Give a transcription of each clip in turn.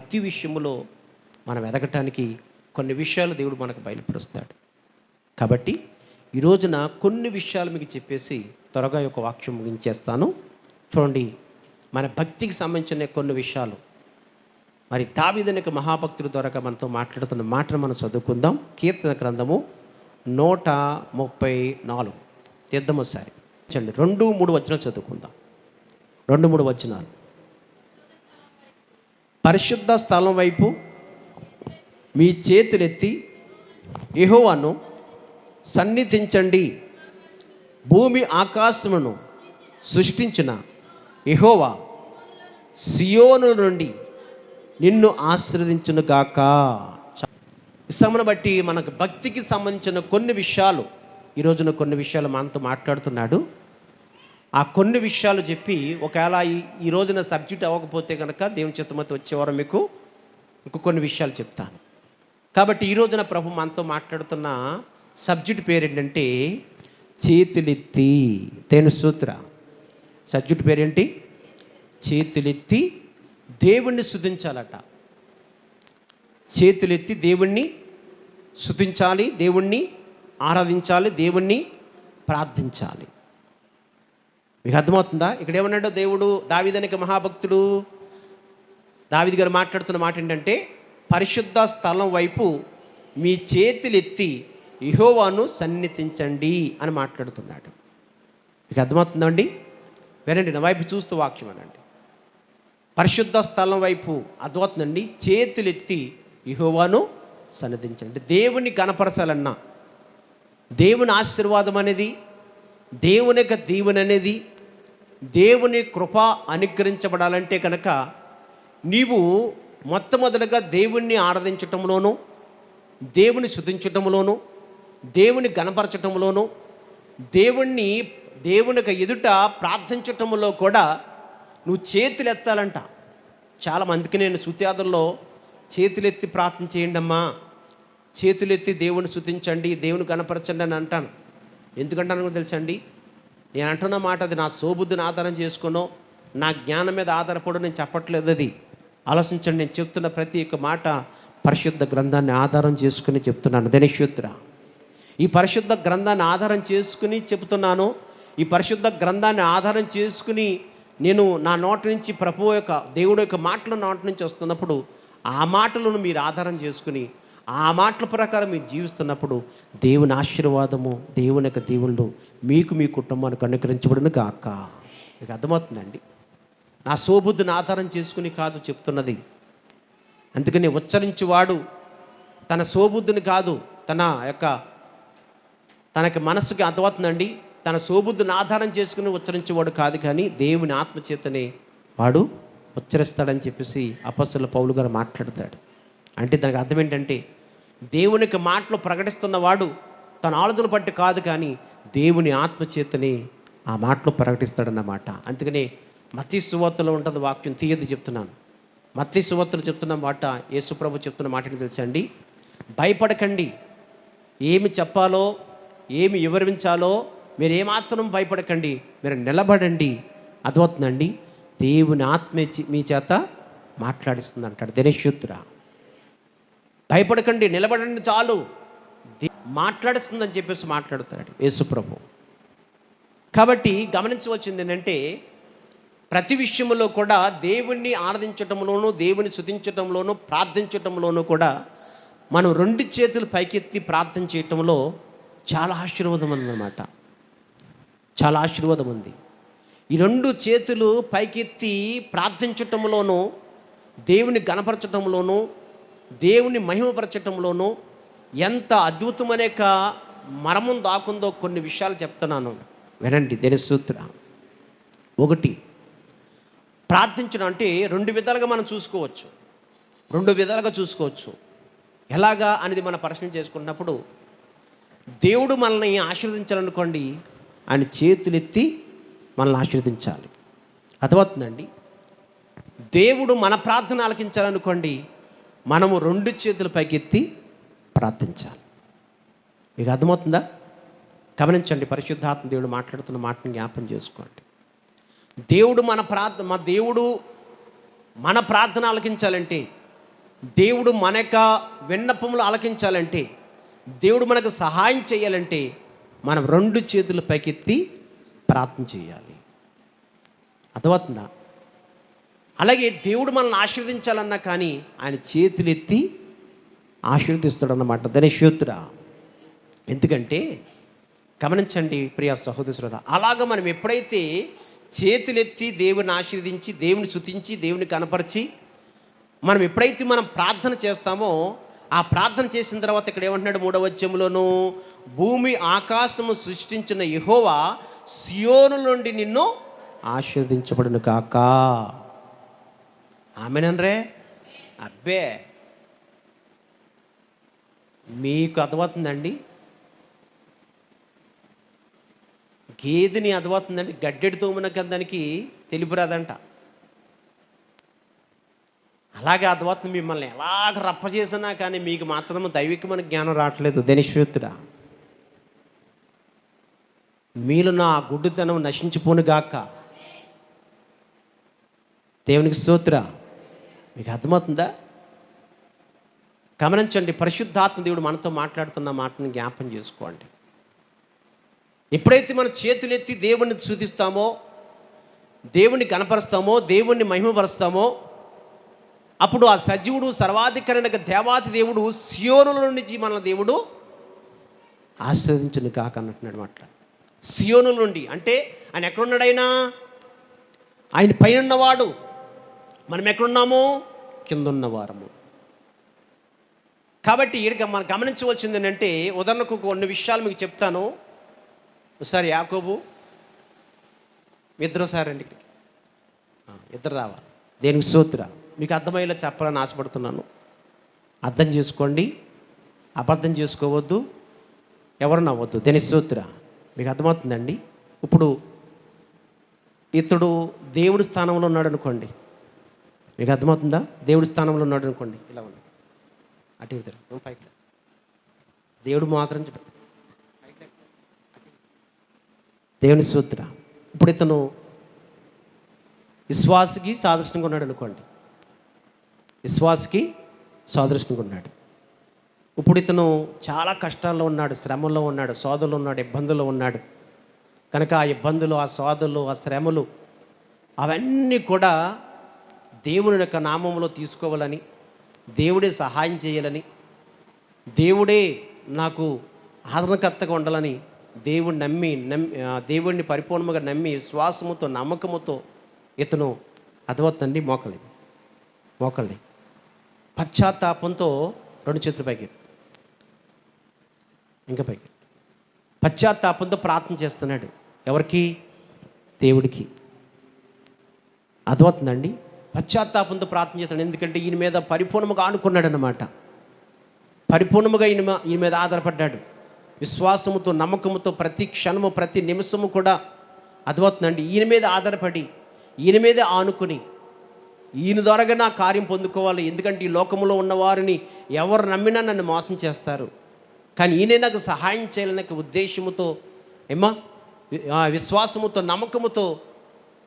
భక్తి విషయంలో మనం ఎదగటానికి కొన్ని విషయాలు దేవుడు మనకు బయలుపరుస్తాడు. కాబట్టి ఈ రోజున కొన్ని విషయాలు మీకు చెప్పేసి త్వరగా ఒక వాక్యం ముగించేస్తాను. చూడండి, మన భక్తికి సంబంధించిన కొన్ని విషయాలు మరి దావీదు అనే మహాభక్తుడి ద్వారా మనతో మాట్లాడుతున్న మాటను మనం చదువుకుందాం. కీర్తన గ్రంథము 134 తీద్దాం ఒకసారి. చండి 2-3 వచనాలు చదువుకుందాం. 2-3 వచనాలు. పరిశుద్ధ స్థలం వైపు మీ చేతులెత్తి యెహోవాను సన్నిధించండి. భూమి ఆకాశమును సృష్టించిన యెహోవా సియోను నుండి నిన్ను ఆశీర్వదించునుగాక. విషయమును బట్టి మనకు భక్తికి సంబంధించిన కొన్ని విషయాలు ఈరోజున కొన్ని విషయాలు మనతో మాట్లాడుతున్నాడు. ఆ కొన్ని విషయాలు చెప్పి ఒకవేళ ఈ రోజున సబ్జెక్ట్ అవ్వకపోతే కనుక దేవుని చిత్తమతో వచ్చేవారు మీకు ఇంకో కొన్ని విషయాలు చెప్తాను. కాబట్టి ఈ రోజున ప్రభు మనతో మాట్లాడుతున్న సబ్జెక్ట్ పేరు ఏంటంటే చేతులెత్తి. తేను సూత్ర సబ్జెక్ట్ పేరేంటి? చేతులెత్తి దేవుణ్ణి స్తుతించాలట. చేతులెత్తి దేవుణ్ణి స్తుతించాలి, దేవుణ్ణి ఆరాధించాలి, దేవుణ్ణి ప్రార్థించాలి. మీకు అర్థమవుతుందా? ఇక్కడ ఏమన్నాడో దేవుడు దావీదు అనే మహాభక్తుడు దావీదు గారు మాట్లాడుతున్న మాట ఏంటంటే పరిశుద్ధ స్థలం వైపు మీ చేతులెత్తి యెహోవాను సన్నిధించండి అని మాట్లాడుతున్నాడు. మీకు అర్థమవుతుందండి? వినండి, నా వైపు చూస్తూ వాక్యం అనండి. పరిశుద్ధ స్థలం వైపు అర్థమవుతుందండి. చేతులెత్తి యెహోవాను సన్నిధించండి. దేవుని గణపరచాలన్నా, దేవుని ఆశీర్వాదం అనేది, దేవుని యొక్క దీవెన అనేది, దేవుని కృప అనుగ్రహించబడాలంటే కనుక నీవు మొట్టమొదటిగా దేవుణ్ణి ఆరాధించటంలోనూ, దేవుని స్తుతించటంలోనూ, దేవుని గణపరచటంలోనూ, దేవుని ఎదుట ప్రార్థించటంలో కూడా నువ్వు చేతులు ఎత్తాలంట. చాలామందికి నేను స్తుత్యాదుల్లో చేతులెత్తి ప్రార్థన చేయండి అమ్మా, చేతులెత్తి దేవుని స్తుతించండి, దేవుని గణపరచండి అని అంటాను. ఎందుకంటాను తెలుసండి? నేను అంటున్న మాట అది నా సోబుద్ధిని ఆధారం చేసుకునో నా జ్ఞానం మీద ఆధారపడో నేను చెప్పట్లేదు. అది ఆలోచించండి. నేను చెప్తున్న ప్రతి ఒక్క మాట పరిశుద్ధ గ్రంథాన్ని ఆధారం చేసుకుని చెప్తున్నాను. దినేశ్వత్ర, ఈ పరిశుద్ధ గ్రంథాన్ని ఆధారం చేసుకుని చెబుతున్నాను. ఈ పరిశుద్ధ గ్రంథాన్ని ఆధారం చేసుకుని నేను నా నోటి నుంచి ప్రభు యొక్క దేవుడు యొక్క మాటలు నోటి నుంచి వస్తున్నప్పుడు ఆ మాటలను మీరు ఆధారం చేసుకుని ఆ మాటల ప్రకారం మీరు జీవిస్తున్నప్పుడు దేవుని ఆశీర్వాదము, దేవుని యొక్క దీవులు మీకు మీ కుటుంబానికి అనుగ్రహించబడును గాక. మీకు అర్థమవుతుందండి? నా సోబుద్ధిని ఆధారం చేసుకుని కాదు చెప్తున్నది. అందుకని ఉచ్చరించేవాడు తన సోబుద్ధిని కాదు, తనకి మనసుకి అర్థమవుతుందండి. తన సోబుద్ధిని ఆధారం చేసుకుని ఉచ్చరించేవాడు కాదు, కానీ దేవుని ఆత్మచేతనే వాడు ఉచ్చరిస్తాడని చెప్పేసి అపొస్తలుడైన పౌలు గారు మాట్లాడతాడు. అంటే దానికి అర్థం ఏంటంటే దేవునికి మాటలు ప్రకటిస్తున్నవాడు తన ఆలోచనలు బట్టి కాదు, కానీ దేవుని ఆత్మచేతనే ఆ మాటలు ప్రకటిస్తాడన్నమాట. అందుకనే మత్తయి సువార్తలో ఉంటుంది వాక్యం, తీయది చెప్తున్నాను. మత్తయి సువార్తలో చెప్తున్న మాట, యేసుప్రభు చెప్తున్న మాట ఏంటి తెలుసా అండి? భయపడకండి. ఏమి చెప్పాలో, ఏమి వివరించాలో మీరు ఏమాత్రం భయపడకండి, మీరు నిలబడండి. అర్థమవుతుందండి? దేవుని ఆత్మ మీ చేత మాట్లాడిస్తుంది అంటాడు. దినేశ్వత్ర, భయపడకండి, నిలబడండి చాలు, మాట్లాడుతుందని చెప్పేసి మాట్లాడుతాడు యేసుప్రభు. కాబట్టి గమనించవలసింది ఏంటంటే ప్రతి విషయంలో కూడా దేవుణ్ణి ఆరాధించటంలోనూ, దేవుని స్తుతించటంలోనూ, ప్రార్థించటంలోనూ కూడా మనం 2 చేతులు పైకెత్తి ప్రార్థన చేయటంలో చాలా ఆశీర్వాదం ఉందన్నమాట. చాలా ఆశీర్వాదం ఉంది. ఈ 2 చేతులు పైకెత్తి ప్రార్థించటంలోనూ, దేవుని గణపరచటంలోనూ, దేవుని మహిమపరచటంలోనూ ఎంత అద్భుతమనే మరమం దాకుందో కొన్ని విషయాలు చెప్తున్నాను, వినండి. దినసూత్ర 1, ప్రార్థించడం అంటే 2 విధాలుగా మనం చూసుకోవచ్చు. 2 విధాలుగా చూసుకోవచ్చు. ఎలాగా అనేది మనం ప్రశ్న చేసుకున్నప్పుడు, దేవుడు మనల్ని ఆశీర్వదించాలనుకోండి, ఆయన చేతులెత్తి మనల్ని ఆశీర్వదించాలి. అర్థమవుతుందండి? దేవుడు మన ప్రార్థన ఆలకించాలనుకోండి, మనము 2 చేతుల పైకెత్తి ప్రార్థించాలి. మీకు అర్థమవుతుందా? గమనించండి. పరిశుద్ధాత్మ దేవుడు మాట్లాడుతున్న మాటని జ్ఞాపం చేసుకోండి. దేవుడు మన ప్రార్థన ఆలకించాలంటే దేవుడు మన యొక్క విన్నపములు ఆలకించాలంటే, దేవుడు మనకు సహాయం చేయాలంటే మనం 2 చేతులు పైకెత్తి ప్రార్థన చేయాలి. అర్థమవుతుందా? అలాగే దేవుడు మనల్ని ఆశీర్వదించాలన్నా కానీ ఆయన చేతులు ఎత్తి ఆశీర్వదిస్తాడన్నమాట. ధనేశ్వరుడా. ఎందుకంటే గమనించండి ప్రియ సహోదరులారా, అలాగ మనం ఎప్పుడైతే చేతులెత్తి దేవుని ఆశీర్వదించి, దేవుని స్తుతించి, దేవుని కనపరిచి మనం ఎప్పుడైతే మనం ప్రార్థన చేస్తామో, ఆ ప్రార్థన చేసిన తర్వాత ఇక్కడ ఏమంటున్నాడు 3వ వచనంలోను, భూమి ఆకాశము సృష్టించిన యెహోవా సియోను నుండి నిన్ను ఆశీర్వదించబడును కాక. ఆమేనన్రే. అబ్బే, మీకు అర్థమవుతుందండి? గేదెని అర్థమవుతుందండి, గడ్డెడి తోమున దానికి తెలుపు రాదంట. అలాగే అర్థమవుతుంది, మిమ్మల్ని ఎలాగ రప్ప చేసినా కానీ మీకు మాత్రం దైవికమైన జ్ఞానం రావట్లేదు. ధనిశ్రుతుడా, మీలో నా గుడ్డుతనం నశించిపోనుగాక. దేవునికి స్తోత్ర. మీకు అర్థమవుతుందా? గమనించండి, పరిశుద్ధాత్మ దేవుడు మనతో మాట్లాడుతున్న మాటను జ్ఞాపం చేసుకోండి. ఎప్పుడైతే మనం చేతులెత్తి దేవుణ్ణి స్తుతిస్తామో, దేవుణ్ణి గణపరుస్తామో, దేవుణ్ణి మహిమపరుస్తామో, అప్పుడు ఆ సజీవుడు సర్వాధికారి దేవాతి దేవుడు సియోనుల నుంచి మన దేవుడు ఆశీర్వదించును కాక అన్నట్టున్నాడు మాట. సియోనుల నుండి అంటే ఆయన ఎక్కడున్నాడైనా? ఆయన పైన ఉన్నవాడు, మనం ఎక్కడున్నాము? కింద ఉన్నవారము. కాబట్టి ఇక్కడ మనం గమనించవలసింది ఏంటంటే, ఉదాహరణకు కొన్ని విషయాలు మీకు చెప్తాను. ఒకసారి యాకోబు ఇద్దరు సారండి, ఇద్దరు రావాలి. దేనికి స్తోత్ర. మీకు అర్థమయ్యేలా చెప్పాలని ఆశపడుతున్నాను. అర్థం చేసుకోండి, అబద్ధం చేసుకోవద్దు, ఎవరు నవ్వద్దు. దేనికి స్తోత్ర. మీకు అర్థమవుతుందండి? ఇప్పుడు ఇతడు దేవుడి స్థానంలో ఉన్నాడు అనుకోండి. మీకు అర్థమవుతుందా? దేవుడి స్థానంలో ఉన్నాడు అనుకోండి. ఇలా ఉంది, అటు ఇద్దరు పైకి దేవుడు మోకరించి దేవుని స్తోత్ర. ఇప్పుడు ఇతను విశ్వాసికి సాదృశ్యంగా ఉన్నాడు అనుకోండి. విశ్వాసికి సాదృశ్యంగా ఉన్నాడు. ఇప్పుడు ఇతను చాలా కష్టాల్లో ఉన్నాడు, శ్రమల్లో ఉన్నాడు, సోదరులు ఉన్నాడు, ఇబ్బందుల్లో ఉన్నాడు. కనుక ఆ ఇబ్బందులు, ఆ సోదరులు, ఆ శ్రమలు అవన్నీ కూడా దేవుని యొక్క నామంలో తీసుకోవాలని, దేవుడే సహాయం చేయాలని, దేవుడే నాకు ఆదరణకర్తగా ఉండాలని దేవుడిని పరిపూర్ణంగా నమ్మి విశ్వాసముతో నమ్మకముతో ఇతను అర్థమవుతుందండి. మోకల్ని పశ్చాత్తాపంతో 2 చేతులు పైకి, ఇంకా పైకి పశ్చాత్తాపంతో ప్రార్థన చేస్తున్నాడు. ఎవరికి? దేవుడికి. అర్థమవుతుందండి? పశ్చాత్తాపంతో ప్రార్థన చేస్తున్నాడు. ఎందుకంటే ఈయన మీద పరిపూర్ణముగా ఆనుకున్నాడు అన్నమాట. పరిపూర్ణముగా ఈయన మీద ఆధారపడ్డాడు. విశ్వాసముతో నమ్మకముతో ప్రతి క్షణము ప్రతి నిమిషము కూడా అర్థమవుతుందండి, ఈయన మీద ఆధారపడి, ఈయన మీదే ఆనుకుని, ఈయన ద్వారాగా నా కార్యం పొందుకోవాలి. ఎందుకంటే ఈ లోకంలో ఉన్నవారిని ఎవరు నమ్మినా నన్ను మోసం చేస్తారు, కానీ ఈయనే నాకు సహాయం చేయాలనే ఉద్దేశముతో విశ్వాసముతో నమ్మకముతో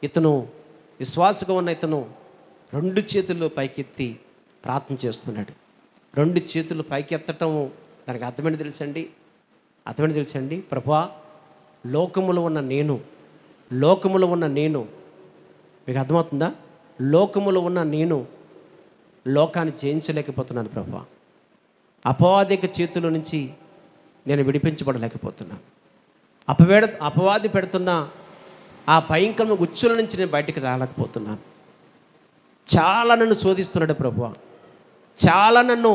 ఇతను విశ్వాసగా ఉన్న ఇతను 2 చేతులు పైకెత్తి ప్రార్థన చేస్తున్నాడు. 2 చేతులు పైకి ఎత్తటం దానికి అర్థమేంటి తెలుసండి? ప్రభువా, లోకములో ఉన్న నేను మీకు అర్థమవుతుందా? లోకములో ఉన్న నేను లోకాన్ని జయించలేకపోతున్నాను ప్రభువా. అపవాదిక చేతుల నుంచి నేను విడిపించబడలేకపోతున్నాను. అపవాది పెడుతున్న ఆ భయంకరమైన ఉచ్చుల నుంచి నేను బయటికి రాలేకపోతున్నాను. చాలా నన్ను శోధిస్తున్నాడు ప్రభువా. చాలా నన్ను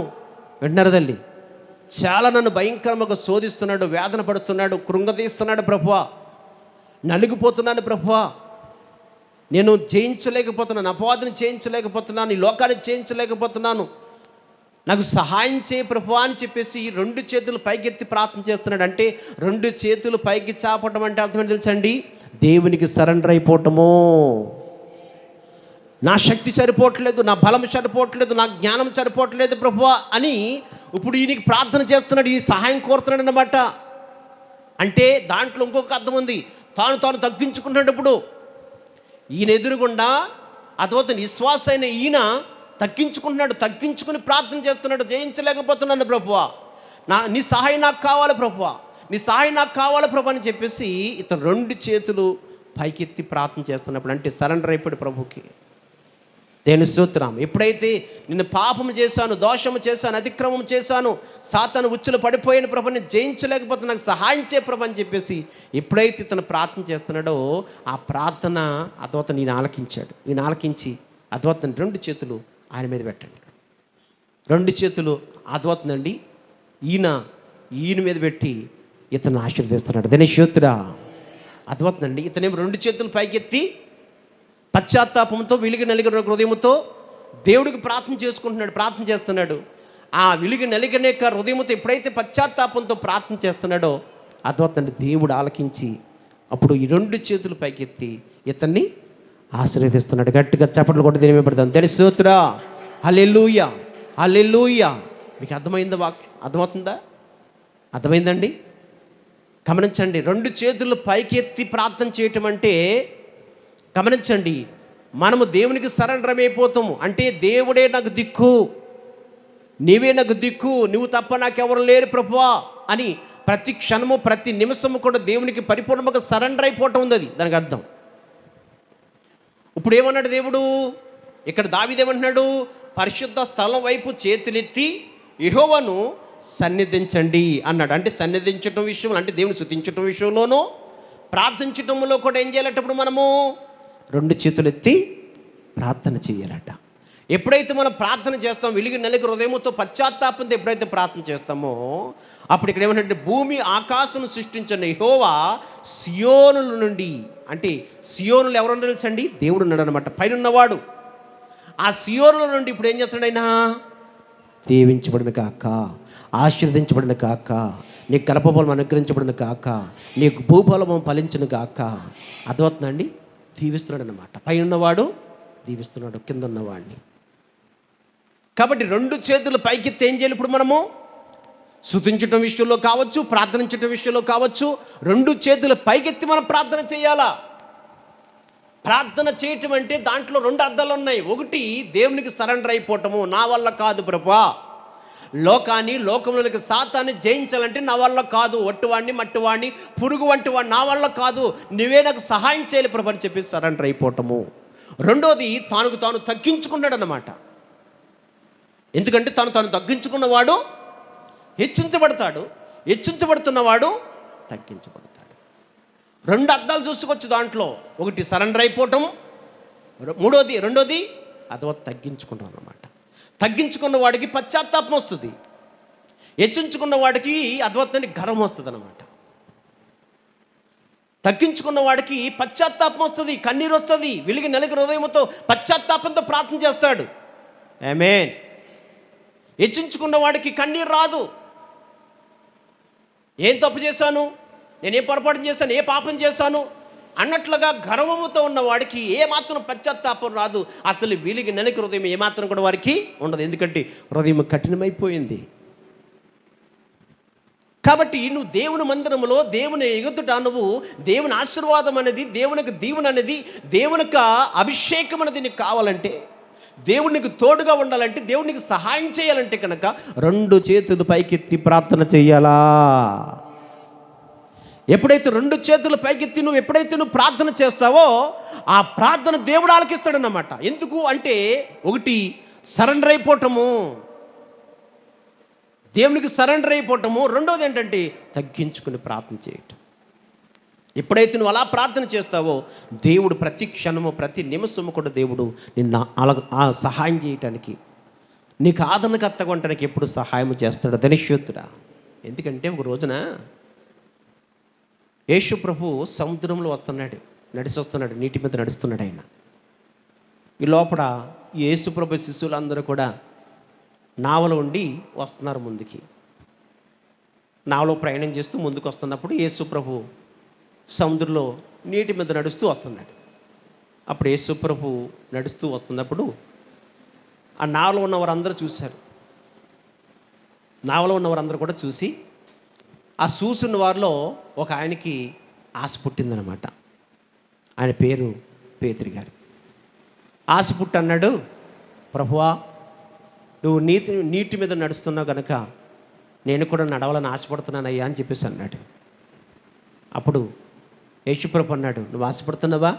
వింటున్నారు తల్లి, చాలా నన్ను భయంకరంగా శోధిస్తున్నాడు, వేదన పడుతున్నాడు, కృంగతీస్తున్నాడు ప్రభువా. నలిగిపోతున్నాను ప్రభువా. నేను జయించలేకపోతున్నాను, అపవాదిని జయించలేకపోతున్నాను, ఈ లోకాన్ని జయించలేకపోతున్నాను, నాకు సహాయం చేయ ప్రభువా అని చెప్పేసి 2 చేతులు పైకెత్తి ప్రార్థన చేస్తున్నాడు. అంటే 2 చేతులు పైకి చాపటం అంటే అర్థమేంటి తెలుసండి? దేవునికి సరెండర్ అయిపోవటము. నా శక్తి సరిపోవట్లేదు, నా బలం సరిపోవట్లేదు, నా జ్ఞానం సరిపోవట్లేదు ప్రభువా అని ఇప్పుడు ఈయనకి ప్రార్థన చేస్తున్నాడు, ఈ సహాయం కోరుతున్నాడు అన్నమాట. అంటే దాంట్లో ఇంకొక అర్థం ఉంది. తాను తగ్గించుకున్నప్పుడు ఈయన ఎదురుగుండా అథవా విశ్వాస అయిన ఈయన తగ్గించుకుని ప్రార్థన చేస్తున్నాడు. జయించలేకపోతున్నాను ప్రభువా, నీ సహాయం నాకు కావాలి ప్రభువా, నీ సహాయం నాకు కావాలి ప్రభు అని చెప్పేసి ఇతను 2 చేతులు పైకెత్తి ప్రార్థన చేస్తున్నప్పుడు, అంటే సరెండర్ అయిపోయాడు ప్రభుకి. దేని స్తోత్రం. ఎప్పుడైతే నిన్ను పాపము చేశాను, దోషము చేశాను, అతిక్రమం చేశాను, సాతాను ఉచ్చులు పడిపోయిన ప్రభుని జయించలేకపోతే నాకు సహాయం చే ప్రభు అని చెప్పేసి ఎప్పుడైతే ఇతను ప్రార్థన చేస్తున్నాడో ఆ ప్రార్థన అద్వత నేను ఆలకించాడు. ఈయన ఆలకించి అద్వతని 2 చేతులు ఆయన మీద పెట్టండి. 2 చేతులు అద్వతనండి ఈయన మీద పెట్టి ఇతను ఆశీర్వదిస్తున్నాడు. దేని స్తోత్రా. అద్వతనండి. ఇతనేమో 2 చేతులు పైకెత్తి పశ్చాత్తాపంతో వెలిగి నలిగిన హృదయంతో దేవుడికి ప్రార్థన చేస్తున్నాడు. ఆ వెలిగి నలిగిన హృదయంతో ఎప్పుడైతే పశ్చాత్తాపంతో ప్రార్థన చేస్తున్నాడో అద్వతండి దేవుడు ఆలకించి అప్పుడు ఈ 2 చేతులు పైకెత్తి ఇతన్ని ఆశీర్వదిస్తున్నాడు. గట్టిగా చప్పట్లు కొట్టి దీని మీద పెడతాను. దేని స్తోత్రా. హల్లెలూయా, హల్లెలూయా. మీకు అర్థమైందా? వాక్యం అర్థమవుతుందా? అర్థమైందండి? గమనించండి. 2 చేతులు పైకెత్తి ప్రార్థన చేయటం అంటే, గమనించండి, మనము దేవునికి సరెండర్ అయిపోతాము. అంటే దేవుడే నాకు దిక్కు, నీవే నాకు దిక్కు, నువ్వు తప్ప నాకెవరు లేరు ప్రభువా అని ప్రతి క్షణము ప్రతి నిమిషము కూడా దేవునికి పరిపూర్ణంగా సరెండర్ అయిపోవటం ఉంది. అది దానికి అర్థం. ఇప్పుడు ఏమన్నాడు దేవుడు? ఇక్కడ దావీదు ఏమంటున్నాడు? పరిశుద్ధ స్థలం వైపు చేతులెత్తి యెహోవాను సన్నిధించండి అన్నాడు. అంటే సన్నిధించటం విషయంలో, అంటే దేవుని స్తుతించటం విషయంలోనూ ప్రార్థించటంలో కూడా ఏం చేయాలటప్పుడు మనము 2 చేతులు ఎత్తి ప్రార్థన చేయాలట. ఎప్పుడైతే మనం ప్రార్థన చేస్తామో, వెలిగి నలిగి హృదయంతో పశ్చాత్తాపంతో ఎప్పుడైతే ప్రార్థన చేస్తామో అప్పుడు ఇక్కడ ఏమంటే భూమి ఆకాశం సృష్టించిన యెహోవా సియోనుల నుండి, అంటే సియోనులు ఎవరన్నా తెలుసండి? దేవుడు ఉన్నాడు అనమాట, పైన ఉన్నవాడు. ఆ సియోనుల నుండి ఇప్పుడు ఏం చేస్తాడు? ఆయన దీవించబడిన కాక, ఆశీర్వదించబడిన కాక, నీ గర్భఫలం అనుగ్రహించబడిన కాక, నీకు భూఫలము ఫలించిన కాక అర్థమవుతుందండి. దీవిస్తున్నాడు అన్నమాట. పైన ఉన్నవాడు దీవిస్తున్నాడు కింద ఉన్నవాడిని. కాబట్టి 2 చేతులు పైకెత్తి ఏం చేయాలి? ఇప్పుడు మనము స్తుతించటం విషయంలో కావచ్చు, ప్రార్థించటం విషయంలో కావచ్చు, 2 చేతులు పైకెత్తి మనం ప్రార్థన చేయాలా. ప్రార్థన చేయటం అంటే దాంట్లో 2 అర్థాలు ఉన్నాయి. ఒకటి, దేవునికి సరెండర్ అయిపోవటము. నా వల్ల కాదు ప్రభువా, లోకంలోనికి సాతాన్ని జయించాలంటే నా వల్ల కాదు, ఒట్టివాడిని మట్టివాడిని పురుగు వంటి వాడిని నా వల్ల కాదు, నువ్వే నాకు సహాయం చేయాలి ప్రభు అని చెప్పి సరెండర్ అయిపోవటము. రెండోది, తాను తగ్గించుకున్నాడు అన్నమాట. ఎందుకంటే తాను తగ్గించుకున్నవాడు హెచ్చించబడతాడు, హెచ్చించబడుతున్నవాడు తగ్గించబడతాడు. 2 అర్థాలు చూసుకోవచ్చు దాంట్లో. ఒకటి సరెండర్ అయిపోవటం, రెండోది అథవా తగ్గించుకుంటాం అన్నమాట. తగ్గించుకున్న వాడికి పశ్చాత్తాపం వస్తుంది, హెచ్చించుకున్న వాడికి అద్వైతానికి గర్వం వస్తుంది అన్నమాట. తగ్గించుకున్న వాడికి పశ్చాత్తాపం వస్తుంది, కన్నీరు వస్తుంది, వెలిగి నలిగి హృదయంతో పశ్చాత్తాపంతో ప్రార్థన చేస్తాడు. ఆమేన్. హెచ్చించుకున్న వాడికి కన్నీరు రాదు. ఏం తప్పు చేశాను, నేనేం పొరపాటు చేశాను, ఏ పాపం చేశాను అన్నట్లుగా గర్వముతో ఉన్న వాడికి ఏమాత్రం పశ్చాత్తాపం రాదు. అసలు వెలిగి నలిగి హృదయం ఏమాత్రం కూడా వారికి ఉండదు. ఎందుకంటే హృదయం కఠినమైపోయింది. కాబట్టి నువ్వు దేవుని మందిరంలో దేవుని ఎగుతుట, నువ్వు దేవుని ఆశీర్వాదం అనేది, దేవునికి దీవెన అనేది, దేవునికి అభిషేకం అనేది నీకు కావాలంటే, దేవునికి తోడుగా ఉండాలంటే, దేవునికి సహాయం చేయాలంటే కనుక 2 చేతులు పైకెత్తి ప్రార్థన చెయ్యాలా. ఎప్పుడైతే 2 చేతులు పైకెత్తి నువ్వు ప్రార్థన చేస్తావో ఆ ప్రార్థన దేవుడు ఆలకిస్తాడన్నమాట. ఎందుకు అంటే, ఒకటి సరెండర్ అయిపోవటము, దేవునికి సరెండర్ అయిపోవటము. రెండోది ఏంటంటే తగ్గించుకుని ప్రార్థన చేయటం. ఎప్పుడైతే నువ్వు అలా ప్రార్థన చేస్తావో దేవుడు ప్రతి క్షణము ప్రతి నిమిషము కూడా దేవుడు నిన్ను సహాయం చేయటానికి, నీకు ఆదరణకర్తగా ఉండటానికి ఎప్పుడు సహాయం చేస్తాడు. ధనిష్యుతుడా. ఎందుకంటే ఒక రోజున యేసు ప్రభు సముద్రంలో నడిచి వస్తున్నాడు, నీటి మీద నడుస్తున్నాడు ఆయన. ఈ లోపల యేసు ప్రభు శిష్యులందరూ కూడా నావలో ఉండి వస్తున్నారు ముందుకి. నావలో ప్రయాణం చేస్తూ ముందుకు వస్తున్నప్పుడు యేసు ప్రభు సముద్రంలో నీటి మీద నడుస్తూ వస్తున్నాడు. అప్పుడు యేసు ప్రభు నడుస్తూ వస్తున్నప్పుడు ఆ నావలో ఉన్నవారందరూ చూశారు. నావలో ఉన్నవారందరూ కూడా చూసి, ఆ చూసిన వారిలో ఒక ఆయనకి ఆశ పుట్టిందనమాట. ఆయన పేరు పేతురు గారు. ఆశ పుట్టి అన్నాడు, ప్రభువా, నువ్వు నీటి మీద నడుస్తున్నావు కనుక నేను కూడా నడవాలని ఆశపడుతున్నానయ్యా అని చెప్పేసి అన్నాడు. అప్పుడు యేసుప్రభు అన్నాడు, నువ్వు ఆశపడుతున్నావా?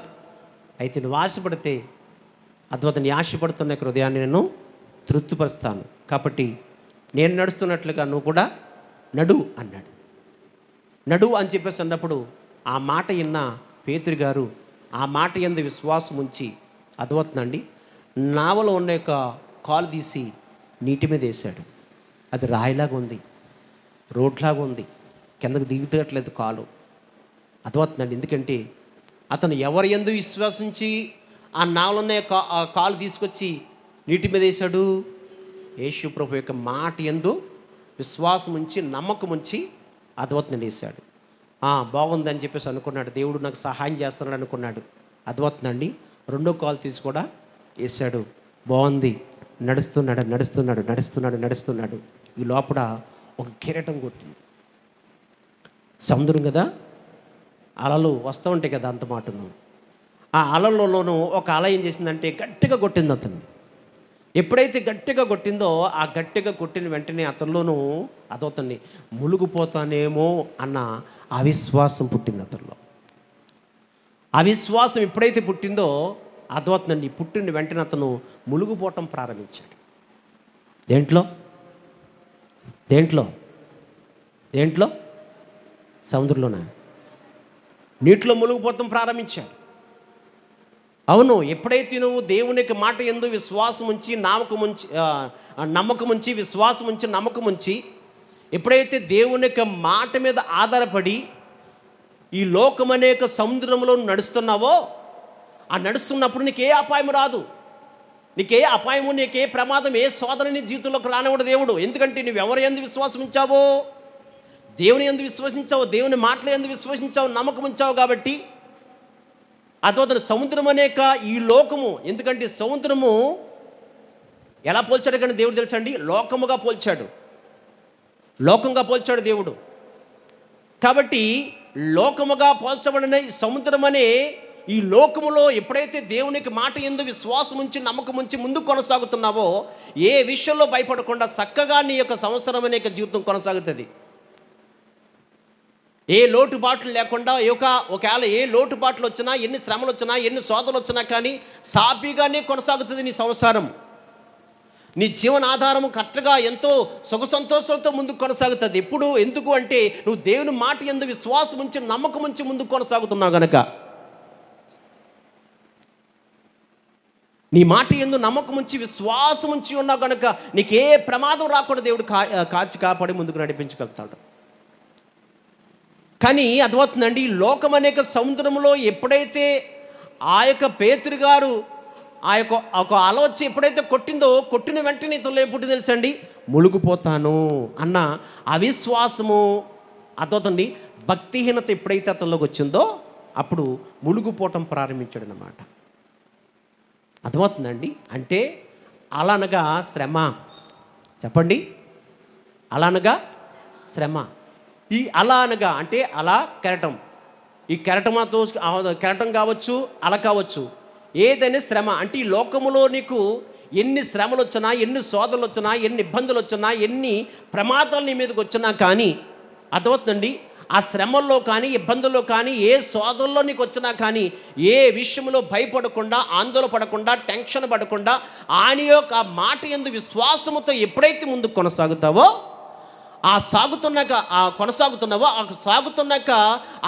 అయితే నువ్వు ఆశపడితే అద్భుతం, నీ ఆశపడుతున్న హృదయాన్ని నేను తృప్తిపరుస్తాను. కాబట్టి నేను నడుస్తున్నట్లుగా నువ్వు కూడా నడు అన్నాడు. నడు అని చెప్పేసి అన్నప్పుడు ఆ మాట విన్న పేతురు గారు ఆ మాట యందు విశ్వాసం ఉంచి అద్భుతండి నావలో ఉన్న యొక్క కాలు తీసి నీటి మీద వేశాడు. అది రాయిలాగా ఉంది, రోడ్లాగా ఉంది, కిందకు దిగుతట్లేదు కాలు. అర్థమవుతుందండి. ఎందుకంటే అతను ఎవరి యందు విశ్వాసించి ఆ నావలో ఉన్న కాలు తీసుకొచ్చి నీటి మీద వేశాడు? యేసు ప్రభు యొక్క మాట యందు విశ్వాసం ఉంచి నమ్మకం ఉంచి అద్భుతంగా వేశాడు. బాగుందని చెప్పేసి అనుకున్నాడు, దేవుడు నాకు సహాయం చేస్తున్నాడు అనుకున్నాడు. అద్భుతండి రెండో కాలు తీసి కూడా వేశాడు. బాగుంది, నడుస్తున్నాడు నడుస్తున్నాడు నడుస్తున్నాడు నడుస్తున్నాడు. ఈ లోపల ఒక కిరీటం కొట్టింది. సముద్రం కదా, అలలు వస్తూ ఉంటాయి కదా అంత మాటను. ఆ అలల్లోనూ ఒక అల ఏం చేసిందంటే గట్టిగా కొట్టింది అతన్ని. ఎప్పుడైతే గట్టిగా కొట్టిందో ఆ గట్టిగా కొట్టిన వెంటనే అతనిలోనూ అతన్ని మునిగిపోతానేమో అన్న అవిశ్వాసం పుట్టింది అతనిలో. అవిశ్వాసం ఎప్పుడైతే పుట్టిందో అద్భుతండి పుట్టిన వెంటనే అతను మునిగిపోవటం ప్రారంభించాడు. దేంట్లో దేంట్లో దేంట్లో సముద్రంలోనా? నీటిలో మునిగిపోవటం ప్రారంభించాడు. అవును, ఎప్పుడైతే నువ్వు దేవునికి మాట యందు విశ్వాసం ఉంచి నమ్మకం ఉంచి విశ్వాసం ఉంచి నమ్మకం ఉంచి ఎప్పుడైతే దేవుని యొక్క మాట మీద ఆధారపడి ఈ లోకం అనేక సముద్రంలో నడుస్తున్నావో, ఆ నడుస్తున్నప్పుడు నీకే అపాయం రాదు, నీకే అపాయము, నీకే ప్రమాదం, ఏ శోధన నీ జీవితంలోకి రానివాడు దేవుడు. ఎందుకంటే నువ్వు ఎవరి యందు విశ్వాసం ఉంచావో, దేవుని యందు విశ్వసించావు, దేవుని మాటల యందు విశ్వసించావు, నమ్మకం ఉంచావు. కాబట్టి అదొక సముద్రం అనేక ఈ లోకము, ఎందుకంటే సముద్రము ఎలా పోల్చాడు కానీ దేవుడు తెలుసండి, లోకముగా పోల్చాడు, లోకంగా పోల్చాడు దేవుడు. కాబట్టి లోకముగా పోల్చబడిన సముద్రం అనే ఈ లోకములో ఎప్పుడైతే దేవునికి మాట యందు విశ్వాసం ఉంచి నమ్మకం ఉంచి ముందుకు కొనసాగుతున్నావో, ఏ విషయంలో భయపడకుండా చక్కగా నీ యొక్క సంవత్సరం అనే జీవితం కొనసాగుతుంది. ఏ లోటుబాట్లు లేకుండా, ఒకవేళ ఏ లోటుబాట్లు వచ్చినా, ఎన్ని శ్రమలు వచ్చినా, ఎన్ని శోధనలు వచ్చినా కానీ సాఫీగానే కొనసాగుతుంది నీ సంసారం. నీ జీవనాధారము కరెక్ట్గా ఎంతో సుఖ సంతోషంతో ముందుకు కొనసాగుతుంది. ఎప్పుడు ఎందుకు అంటే నువ్వు దేవుని మాట యందు విశ్వాసం ఉంచి నమ్మకం ఉంచి ముందుకు కొనసాగుతున్నావు కనుక. నీ మాట యందు నమ్మకం ఉంచి విశ్వాసం ఉంచి ఉన్నావు కనుక నీకే ప్రమాదం రాకుండా దేవుడు కాచి కాపాడి ముందుకు నడిపించగలుగుతాడు. కానీ అర్థమవుతుందండి, ఈ లోకం అనేక సముద్రంలో ఎప్పుడైతే ఆ యొక్క పేతురు గారు ఆ యొక్క ఒక అల వచ్చి ఎప్పుడైతే కొట్టిందో, కొట్టిన వెంటనే ఇతరులు ఏం పుట్టింది తెలుసండి, ములుగుపోతాను అన్న అవిశ్వాసము, అర్థమవుతుంది భక్తిహీనత ఎప్పుడైతే అతనిలోకి వచ్చిందో అప్పుడు ములుగుపోవటం ప్రారంభించాడు అన్నమాట. అర్థమవుతుందండి. అంటే అలా అనగా శ్రమ. చెప్పండి, అలా అనగా శ్రమ. ఈ అలా అనగా అంటే అలా కెరటం, ఈ కెరటంతో కెరటం కావచ్చు, అల కావచ్చు, ఏదైనా శ్రమ. అంటే ఈ లోకములో నీకు ఎన్ని శ్రమలు వచ్చినా, ఎన్ని శోధనలు వచ్చినా, ఎన్ని ఇబ్బందులు వచ్చినా, ఎన్ని ప్రమాదాలు నీ మీదకి వచ్చినా కానీ అర్థమవుతుందండి, ఆ శ్రమల్లో కానీ ఇబ్బందుల్లో కానీ ఏ శోధనలో నీకు వచ్చినా కానీ ఏ విషయంలో భయపడకుండా, ఆందోళన పడకుండా, టెన్షన్ పడకుండా ఆయన యొక్క మాట యందు విశ్వాసముతో ఎప్పుడైతే ముందుకు కొనసాగుతావో, ఆ సాగుతున్నాక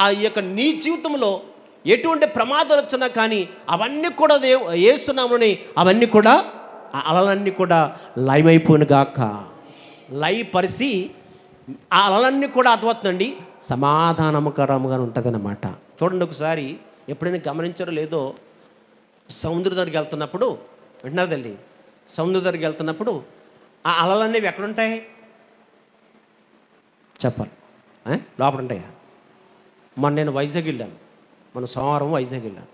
ఆ యొక్క నీ జీవితంలో ఎటువంటి ప్రమాదాలు వచ్చినా కానీ అవన్నీ కూడా యేసునామమున అవన్నీ కూడా అలలన్నీ కూడా లయమైపోయిన గాక, లయపరిచి ఆ అలలన్నీ కూడా అర్థమవుతుందండి సమాధానకరంగా ఉంటుందన్నమాట. చూడండి, ఒకసారి ఎప్పుడైనా గమనించారో లేదో, సముద్రం దగ్గరికి వెళ్తున్నప్పుడు, వింటున్నారు తల్లి, సముద్రం దగ్గరికి వెళ్తున్నప్పుడు ఆ అలలన్నీ ఎక్కడుంటాయి చెప్పాలి, లోపల ఉంటాయా? నేను వైజాగ్ వెళ్ళాను, సోమవారం వైజాగ్ వెళ్ళాను.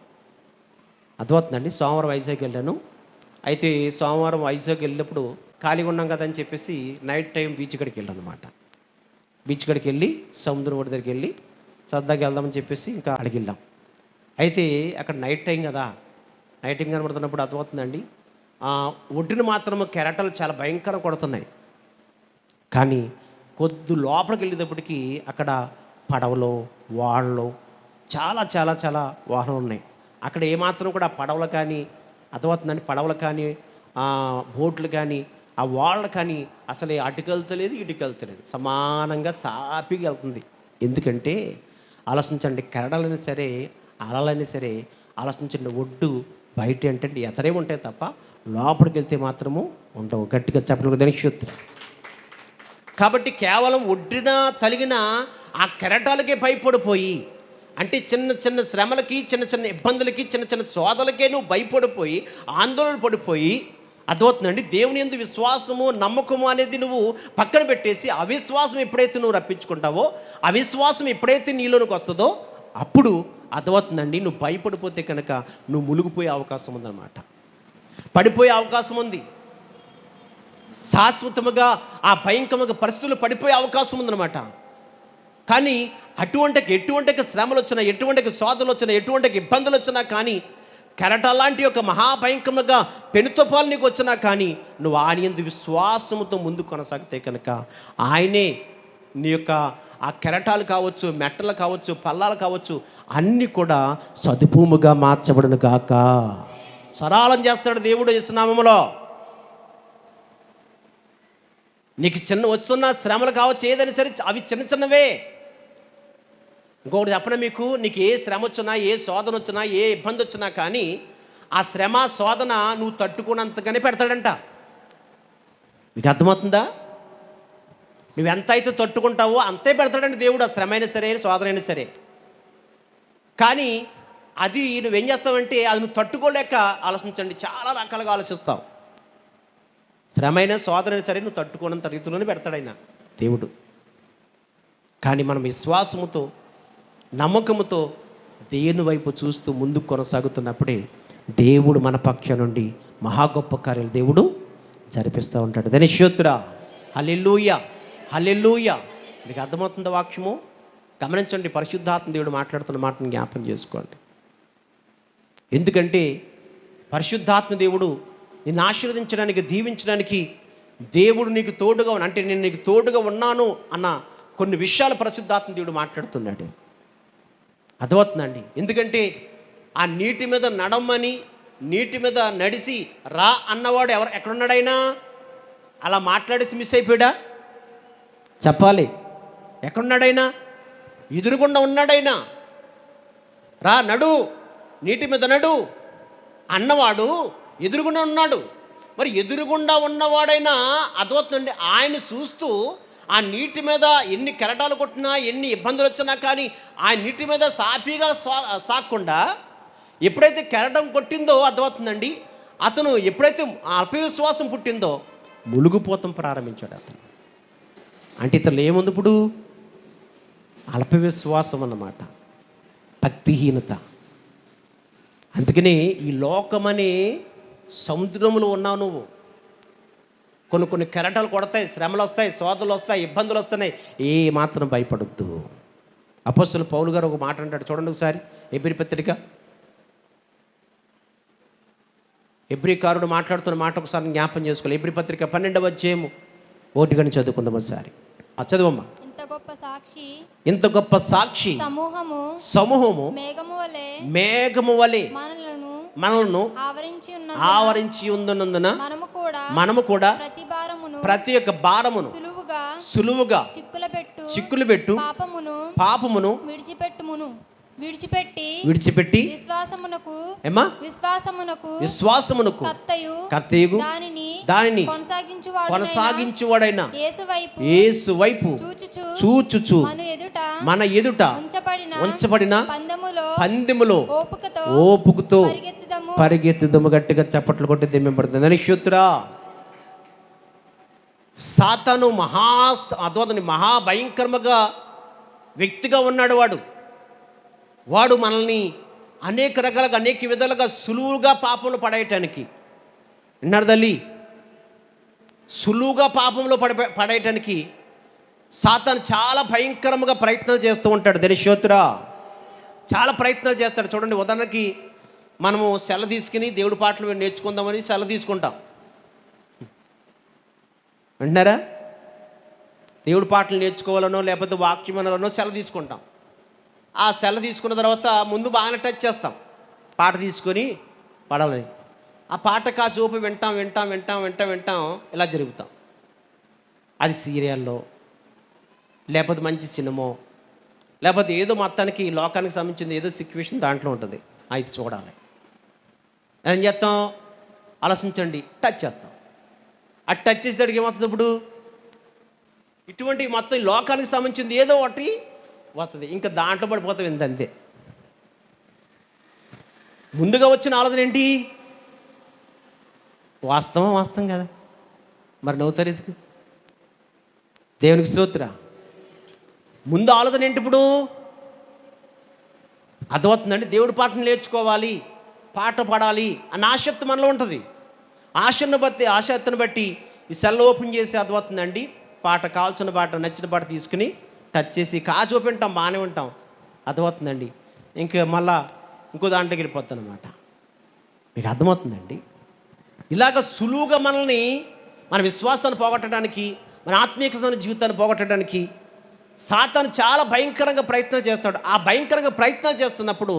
అర్థమవుతుందండి, సోమవారం వైజాగ్ వెళ్ళాను. అయితే సోమవారం వైజాగ్ వెళ్ళినప్పుడు ఖాళీగా ఉన్నాం కదా అని చెప్పేసి నైట్ టైం బీచ్ కాడికి వెళ్ళాను అనమాట. బీచ్ కాడికి వెళ్ళి సముద్రం ఒడి దగ్గరికి వెళ్ళి సరదాగా వెళ్దామని చెప్పేసి ఇంకా అడిగి వెళ్ళాం. అయితే అక్కడ నైట్ టైం కదా, నైట్ టైం కనబడుతున్నప్పుడు అర్థమవుతుందండి, ఒడ్డున మాత్రము కెరటాలు చాలా భయంకరం కొడుతున్నాయి. కానీ కొద్ది లోపలికి వెళ్ళేటప్పటికి అక్కడ పడవలు, వాళ్ళు చాలా చాలా చాలా వాహనాలు ఉన్నాయి. అక్కడ ఏమాత్రం కూడా పడవలు కానీ అర్థమవుతుందండి, పడవలు కానీ బోట్లు కానీ ఆ వాళ్ళు కానీ అసలు అటుకెళ్తలేదు ఇటుకెళ్తలేదు, సమానంగా సాపిగా వెళ్తుంది. ఎందుకంటే ఆలోచించండి, కెరటాలైనా సరే అలలైనా సరే ఆలోచించండి, ఒడ్డు బయట అంటే ఎతరే ఉంటాయి తప్ప లోపలికి వెళ్తే మాత్రము ఉండవు. గట్టిగా చెప్పడం ధనిక్షుత్తు. కాబట్టి కేవలం ఒడ్డున తలిగిన ఆ కెరటాలకే భయపడిపోయి, అంటే చిన్న చిన్న శ్రమలకి, చిన్న చిన్న ఇబ్బందులకి, చిన్న చిన్న సోదలకే నువ్వు భయపడిపోయి ఆందోళన పడిపోయి, అర్థమవుతుందండి, దేవుని యందు విశ్వాసము నమ్మకము అనేది నువ్వు పక్కన పెట్టేసి అవిశ్వాసం ఎప్పుడైతే నువ్వు రప్పించుకుంటావో, అవిశ్వాసం ఎప్పుడైతే నీలోనికి వస్తుందో అప్పుడు అర్థమవుతుందండి, నువ్వు భయపడిపోతే కనుక నువ్వు మునిగిపోయే అవకాశం ఉందన్నమాట, పడిపోయే అవకాశం ఉంది. శాశ్వతముగా ఆ భయంకరంగా పరిస్థితులు పడిపోయే అవకాశం ఉందన్నమాట. కానీ ఎటువంటి శ్రమలు వచ్చినా, ఎటువంటి శోధనలు వచ్చినా, ఎటువంటి ఇబ్బందులు వచ్చినా కానీ, కెరటాల లాంటి యొక్క మహాభయంకరంగా పెనుతుఫాలు నీకు వచ్చినా కానీ నువ్వు ఆయన యందు విశ్వాసముతో ముందు కొనసాగితే కనుక ఆయనే నీ యొక్క ఆ కెరటాలు కావచ్చు, మెట్టలు కావచ్చు, పల్లాలు కావచ్చు, అన్నీ కూడా సదుభూముగా మార్చబడును గాక. సరళం చేస్తాడు దేవుడు యేసునామములో. నీకు వస్తున్న శ్రమలు కావచ్చు, ఏదైనా సరే అవి చిన్న చిన్నవే. ఇంకొకటి చెప్పనా మీకు, నీకు ఏ శ్రమ వచ్చినా, ఏ శోధన వచ్చినా, ఏ ఇబ్బంది వచ్చినా కానీ ఆ శ్రమ శోధన నువ్వు తట్టుకున్నంతగానే పెడతాడంట. మీకు అర్థమవుతుందా? నువ్వు ఎంత అయితే తట్టుకుంటావో అంతే పెడతాడండి దేవుడు, ఆ శ్రమ అయినా సరే శోధన అయినా సరే. కానీ అది నువ్వేం చేస్తావంటే అది నువ్వు తట్టుకోలేక ఆలోచించండి, చాలా రకాలుగా ఆలోచిస్తావు. శ్రమైన శోధన సరే నువ్వు తట్టుకోనంత రీతిలోనే పెడతాడు ఆయన దేవుడు. కానీ మనం విశ్వాసముతో నమ్మకముతో దేవుని వైపు చూస్తూ ముందుకు కొనసాగుతున్నప్పుడే దేవుడు మన పక్ష నుండి మహా గొప్ప కార్యాలు దేవుడు జరిపిస్తూ ఉంటాడు. ధనిష్యోత్తురా, హల్లెలూయా, హల్లెలూయా. మీకు అర్థమవుతుందా వాక్యము? గమనించండి, పరిశుద్ధాత్మ దేవుడు మాట్లాడుతున్న మాటను జ్ఞాపకం చేసుకోండి. ఎందుకంటే పరిశుద్ధాత్మ దేవుడు నిన్ను ఆశీర్వదించడానికి, దీవించడానికి దేవుడు నీకు తోడుగా అంటే నేను నీకు తోడుగా ఉన్నాను అన్న కొన్ని విషయాలు పరిశుద్ధాత్మ దేవుడు మాట్లాడుతున్నాడు. అర్థమవుతుందండి. ఎందుకంటే ఆ నీటి మీద నడమ్మని, నీటి మీద నడిసి రా అన్నవాడు ఎక్కడున్నాడైనా అలా మాట్లాడేసి మిస్ అయిపోయాడా? చెప్పాలి, ఎక్కడున్నాడైనా? ఎదురుగుండా ఉన్నాడైనా. రా నడు, నీటి మీద నడు అన్నవాడు ఎదురుగుండా ఉన్నాడు. మరి ఎదురుగుండా ఉన్నవాడైనా అర్థమవుతుందండి, ఆయన చూస్తూ ఆ నీటి మీద ఎన్ని కెరటాలు కొట్టినా, ఎన్ని ఇబ్బందులు వచ్చినా కానీ ఆ నీటి మీద సాఫీగా సాగకుండా ఎప్పుడైతే కెరటం కొట్టిందో అర్థమవుతుందండి, అతను ఎప్పుడైతే అల్పవిశ్వాసం పుట్టిందో మునిగిపోతాం ప్రారంభించాడు అతను. అంటే ఇతను ఏముంది ఇప్పుడు? అల్పవిశ్వాసం అన్నమాట, భక్తిహీనత. అందుకని ఈ లోకమనే సముద్రంలో ఉన్నావు నువ్వు. కొన్ని కెరటాలు కొడతాయి, శ్రమలు వస్తాయి, శోధనలు వస్తాయి, ఇబ్బందులు వస్తున్నాయి, ఏ మాత్రం భయపడొద్దు. అపోస్తలుడు పౌలు గారు ఒక మాట అంటాడు, చూడండి ఒకసారి. ఎబ్రీ పత్రిక, ఎబ్రీకారుడు మాట్లాడుతున్న మాట ఒకసారి జ్ఞాపం చేసుకోవాలి. ఎబ్రీ పత్రిక 12వ అధ్యాయము 1 చదువుకుందాం ఒకసారి. చదువమ్మా. ఇంత గొప్ప సాక్షి సమూహము మేఘము వలె మనలను ఆవరించి ఉన్నందున మనము కూడా ప్రతి ఒక్క భారమును సులువుగా చిక్కులు పెట్టు పాపమును విడిచిపెట్టి విశ్వాసమునకు కర్తయు దానిని కొనసాగించువాడైన యేసు వైపు చూచుచు మన ఎదుట ఉంచబడిన పందెములో ఓపుకుతో పరిగెత్తుదము. గట్టిగా చప్పట్లు కొట్టి దిమ్మబడుతుంది. ధనిష్యుతురా, సాతాను మహాభయంకరముగా వ్యక్తిగా ఉన్నాడు. వాడు మనల్ని అనేక రకాలుగా, అనేక విధాలుగా సులువుగా పాపంలో పడేయటానికి, విన్నారు తల్లి, సులువుగా పాపంలో పడేయటానికి సాతాను చాలా భయంకరంగా ప్రయత్నాలు చేస్తూ ఉంటాడు. ధనిష్యోతురా, చాలా ప్రయత్నాలు చేస్తాడు. చూడండి, ఉదాహరణకి మనము సెల తీసుకుని దేవుడి పాటలు నేర్చుకుందామని సెల తీసుకుంటాం. అంటున్నారా? దేవుడి పాటలు నేర్చుకోవాలనో లేకపోతే వాక్యం అనాలనో సెల తీసుకుంటాం. ఆ సెల తీసుకున్న తర్వాత ముందు బాగానే టచ్ చేస్తాం, పాట తీసుకొని పాడాలని. ఆ పాట కాసేపు వింటాం ఇలా జరుగుతాం. అది సీరియల్లో, లేకపోతే మంచి సినిమా, లేకపోతే ఏదో మొత్తానికి లోకానికి సంబంధించింది ఏదో సిచ్యువేషన్ దాంట్లో ఉంటుంది, అది చూడాలి. ఏం చేస్తాం? ఆలోచించండి, టచ్ చేస్తాం. అది టచ్ చేసేటడికి ఏమవుతుంది? ఇప్పుడు ఇటువంటి మొత్తం లోకానికి సంబంధించింది ఏదో ఒకటి వస్తుంది, ఇంకా దాంట్లో పడిపోతాం. అంతే. ముందుగా వచ్చిన ఆలోచన ఏంటి? వాస్తవం కదా, మరి నవ్వుతారు ఎందుకు? దేవునికి స్తోత్రం. ముందు ఆలోచన ఏంటి? ఇప్పుడు అర్థమవుతుందండి. దేవుడి పాటను నేర్చుకోవాలి, పాట పాడాలి అన్న ఆసక్తి మనలో ఉంటుంది. ఆసక్తిని బట్టి ఈ సెల్ ఓపెన్ చేసి అర్థమవుతుందండి, పాట కావాల్సిన పాట, నచ్చిన పాట తీసుకుని టచ్ చేసి కాజు వింటాం, బాగానే ఉంటాం, అర్థమవుతుందండి. ఇంకా మళ్ళా ఇంకో దాంట్లోకి వెళ్ళిపోతాను అనమాట. మీకు అర్థమవుతుందండి? ఇలాగ సులువుగా మనల్ని, మన విశ్వాసాన్ని పోగొట్టడానికి, మన ఆత్మీయ జీవితాన్ని పోగొట్టడానికి సాతాను చాలా భయంకరంగా ప్రయత్నం చేస్తాడు. ఆ భయంకరంగా ప్రయత్నం చేస్తున్నప్పుడు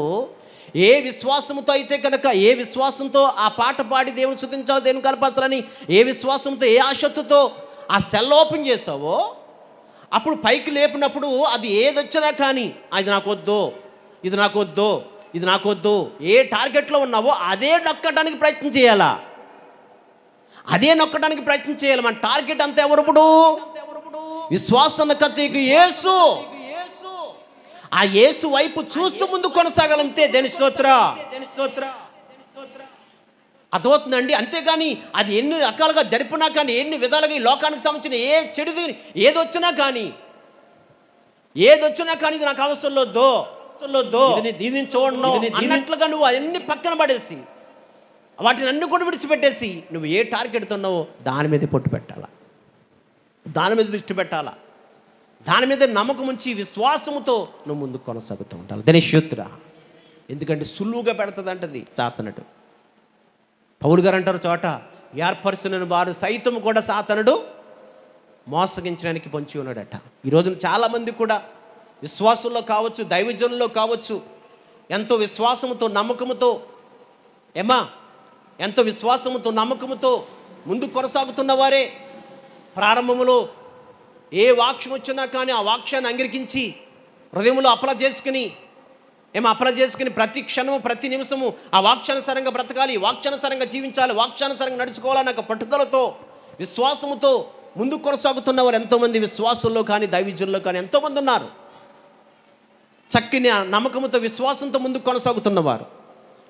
ఏ విశ్వాసంతో అయితే కనుక, ఏ విశ్వాసంతో ఆ పాట పాడి దేవుని స్తుతించాలి, దేవుని కనపరచాలని, ఏ విశ్వాసంతో, ఏ ఆసక్తితో ఆ సెల్ ఓపెన్ చేసావో, అప్పుడు పైకి లేపినప్పుడు అది ఏదొచ్చినా కానీ అది నాకు వద్దు, ఇది నాకు వద్దు, ఇది నాకు వద్దు, ఏ టార్గెట్లో ఉన్నావో అదే నొక్కడానికి ప్రయత్నం చేయాలా, అదే నొక్కడానికి ప్రయత్నం చేయాలి. మన టార్గెట్ అంతా ఎవరుప్పుడు? విశ్వాసాన్ని కత్తికి యేసు. ఆ యేసు వైపు చూస్తూ ముందు కొనసాగాలంతే. దేని స్తోత్ర. అర్థమవుతుందండి? అంతేగాని అది ఎన్ని రకాలుగా జరిపినా కానీ, ఎన్ని విధాలుగా ఈ లోకానికి సంబంధించిన ఏ చెడుది ఏదొచ్చినా కానీ ఇది నాకు అవసరం లేదు, దీన్ని చూడను అన్నట్లుగా నువ్వు అవన్నీ పక్కన పడేసి, వాటిని అన్ని కూడా విడిచిపెట్టేసి, నువ్వు ఏ టార్గెట్ ఉన్నావో దాని మీద పొట్టు పెట్టాలా, దాని మీద దృష్టి పెట్టాలా, దాని మీద నమ్మకం ఉంచి విశ్వాసముతో నువ్వు ముందుకు కొనసాగుతూ ఉండాలి. ధనిష్యుత్ర. ఎందుకంటే సులువుగా పెడుతుందంటది సాతనుడు. పౌలు గారు అంటారు చోట, ఏర్పరుచున వారు సైతం కూడా సాతనుడు మోసగించడానికి పొంచి ఉన్నాడట. ఈ రోజున చాలామంది కూడా విశ్వాసంలో కావచ్చు, దైవజనుల్లో కావచ్చు, ఎంతో విశ్వాసముతో నమ్మకముతో ఎంతో విశ్వాసముతో నమ్మకముతో ముందుకు కొనసాగుతున్న వారే ప్రారంభంలో ఏ వాక్యం వచ్చినా కానీ ఆ వాక్యాన్ని అంగీకరించి హృదయంలో అప్లై చేసుకుని ప్రతి క్షణము, ప్రతి నిమిషము ఆ వాక్యానుసారంగా బ్రతకాలి, వాక్యానుసారంగా జీవించాలి, వాక్యానుసారంగా నడుచుకోవాలని ఒక పట్టుదలతో, విశ్వాసముతో ముందుకు కొనసాగుతున్నవారు ఎంతోమంది విశ్వాసంలో కానీ దైవజనుల్లో కానీ ఎంతోమంది ఉన్నారు. చక్కని నమ్మకంతో, విశ్వాసంతో ముందుకు కొనసాగుతున్నవారు.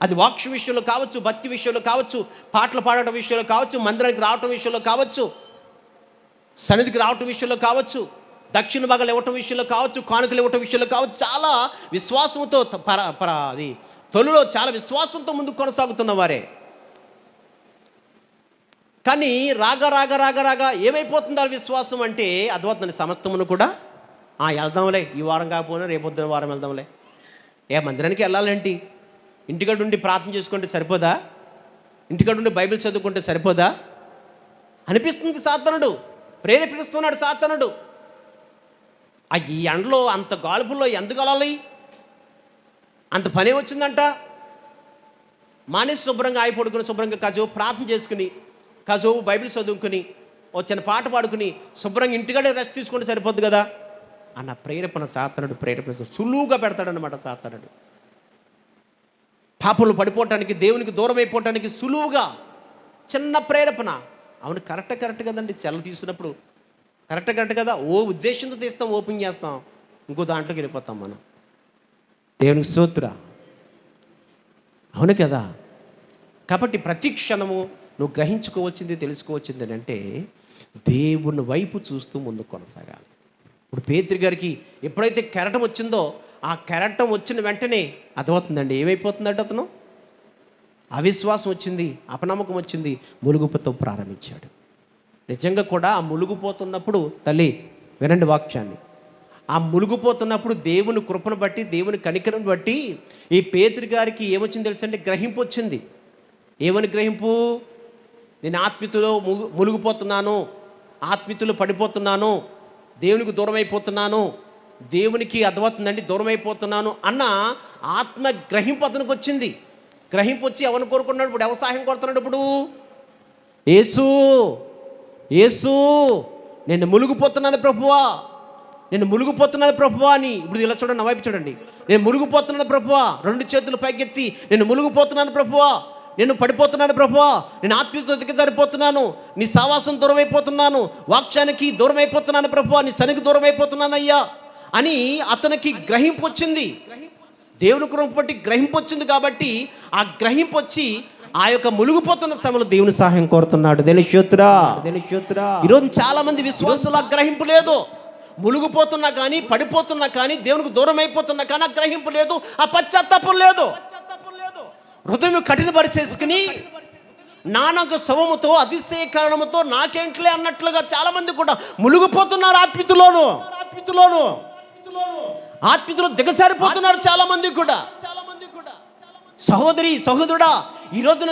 అది వాక్య విషయంలో కావచ్చు, భక్తి విషయంలో కావచ్చు, పాటలు పాడటం విషయంలో కావచ్చు, మందిరానికి రావటం విషయంలో కావచ్చు, సన్నిధికి రావటం విషయంలో కావచ్చు, దక్షిణ భాగాలు ఇవ్వటం విషయంలో కావచ్చు, కానుకలు ఇవ్వటం విషయంలో కావచ్చు, చాలా విశ్వాసంతో అది తొలిలో చాలా విశ్వాసంతో ముందుకు కొనసాగుతున్న వారే. కానీ రాగా ఏమైపోతుంది ఆ విశ్వాసం అంటే? అర్థమవుతుంది. సమస్తమును కూడా వెళ్దాంలే, ఈ వారం కాకపోయినా రేపొద్దున వారం వెళ్దాంలే, మందిరానికి వెళ్ళాలేంటి, ఇంటికాడ ఉండి ప్రార్థన చేసుకుంటే సరిపోదా, ఇంటికాడ ఉండి బైబిల్ చదువుకుంటే సరిపోదా అనిపిస్తుంది. సాతానుడు ప్రేరేపిస్తున్నాడు. సాతానుడు ఈ ఎండలో అంత గాలుపుల్లో ఎందుకు వెళ్ళాలి, అంత పనే వచ్చిందంట, మానేసి శుభ్రంగా పడుకుని శుభ్రంగా కాసేపు ప్రార్థన చేసుకుని, కాసేపు బైబిల్ చదువుకుని, చిన్న పాట పాడుకుని శుభ్రంగా ఇంటికాడే రెస్ట్ తీసుకుంటే సరిపోద్ది కదా అన్న ప్రేరేపణ సాతానుడు సులువుగా పెడతాడనమాట. సాతానుడు పాపలు పడిపోవటానికి, దేవునికి దూరం అయిపోవటానికి సులువుగా చిన్న ప్రేరేపణ. అవును, కరెక్ట్ కదండి. సెలవు తీసినప్పుడు కరెక్ట్ కదా, ఉద్దేశంతో తీస్తాం, ఓపెన్ చేస్తాం, ఇంకో దాంట్లోకి వెళ్ళిపోతాం మనం. దేవునికి స్తోత్రం. అవును కదా. కాబట్టి ప్రతి క్షణము నువ్వు గ్రహించుకోవచ్చింది, తెలుసుకోవచ్చింది అంటే దేవుని వైపు చూస్తూ ముందుకు కొనసాగాలి. ఇప్పుడు పేతురు గారికి ఎప్పుడైతే కెరటం వచ్చిందో, ఆ కెరటం వచ్చిన వెంటనే అర్థమవుతుందండి ఏమైపోతుందంటే అతను అవిశ్వాసం వచ్చింది, అపనమ్మకం వచ్చింది, ములుగుపోతూ ప్రారంభించాడు. నిజంగా కూడా ఆ ములుగుపోతున్నప్పుడు తల్లి వినండి వాక్యాన్ని, ఆ మునిగిపోతున్నప్పుడు దేవుని కృపను బట్టి, దేవుని కనికరం బట్టి ఈ పేతురు గారికి ఏమొచ్చింది తెలుసంటే గ్రహింపు వచ్చింది. ఏమని గ్రహింపు? నేను ఆత్మీయతలో మునిగిపోతున్నాను, ఆత్మీయతలో పడిపోతున్నాను, దేవునికి దూరం అయిపోతున్నాను, దేవునికి అర్థమవుతుందండి దూరం అయిపోతున్నాను అన్న ఆత్మ గ్రహింపు అతనికి వచ్చింది. గ్రహింపు వచ్చి ఎవరిని కోరుకున్నాడు? ఇప్పుడు ఎవరు సహాయం కోరుతున్నాడు? ఇప్పుడు యేసు, యేసు నేను మునిగిపోతున్నాను ప్రభువా, నేను మునిగిపోతున్నాను ప్రభువా అని. ఇప్పుడు ఇలా చూడండి, నా వైపు చూడండి. నేను మునిగిపోతున్నాను ప్రభువా, 2 చేతులు పైకెత్తి నేను మునిగిపోతున్నాను ప్రభువా, నేను పడిపోతున్నాను ప్రభువా, నేను ఆత్మీయతతో దిగజారిపోతున్నాను, నీ సావాసం దూరం అయిపోతున్నాను, వాక్యానికి దూరం అయిపోతున్నాను ప్రభువా, నీ సన్నిధికి దూరం అయిపోతున్నాను అయ్యా అని అతనికి గ్రహింపు వచ్చింది. దేవుని కృప బట్టి గ్రహింపు వచ్చింది. కాబట్టి ఆ గ్రహింపు వచ్చి ఆ యొక్క మునిగిపోతున్న సమయంలో దేవుని సహాయం కోరుతున్నాడు. తెలుసురా, ఈరోజు చాలా మంది విశ్వాసులు ఆ గ్రహింపు లేదు. మునిగిపోతున్నా కానీ, పడిపోతున్నా కానీ, దేవునికి దూరం అయిపోతున్నా కానీ ఆ గ్రహింపు లేదు, ఆ పశ్చాత్తాపం లేదు. హృదయం కఠినపరిచేసుకుని నానక శవముతో అతిశయ కారణముతో నాకేంట్లే అన్నట్లుగా చాలా మంది కూడా మునిగిపోతున్నారు. ఆత్మీయతలో దిగజారిపోతున్నారు చాలా మంది కూడా. సహోదరి, సహోదరుడా, ఈ రోజున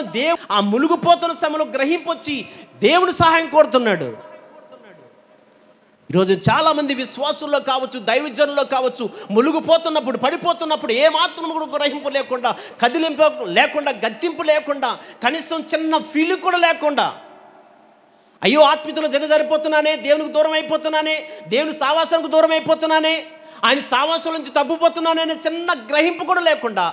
ఆ మునిగిపోతున్న సమయంలో గ్రహింపు వచ్చి దేవుని సహాయం కోరుతున్నాడు. ఈరోజు చాలామంది విశ్వాసుల్లో కావచ్చు, దైవజనుల్లో కావచ్చు, మునిగిపోతున్నప్పుడు, పడిపోతున్నప్పుడు ఏమాత్రం కూడా గ్రహింపు లేకుండా, కదిలింపు లేకుండా, గద్దింపు లేకుండా, కనీసం చిన్న ఫీలింగ్ కూడా లేకుండా, అయ్యో ఆత్మీయతలో దిగజారిపోతున్నానే, దేవునికి దూరం అయిపోతున్నానే, దేవుని సావాసానికి దూరం అయిపోతున్నానే, ఆయన సావాసం నుంచి తప్పిపోతున్నానే చిన్న గ్రహింపు కూడా లేకుండా,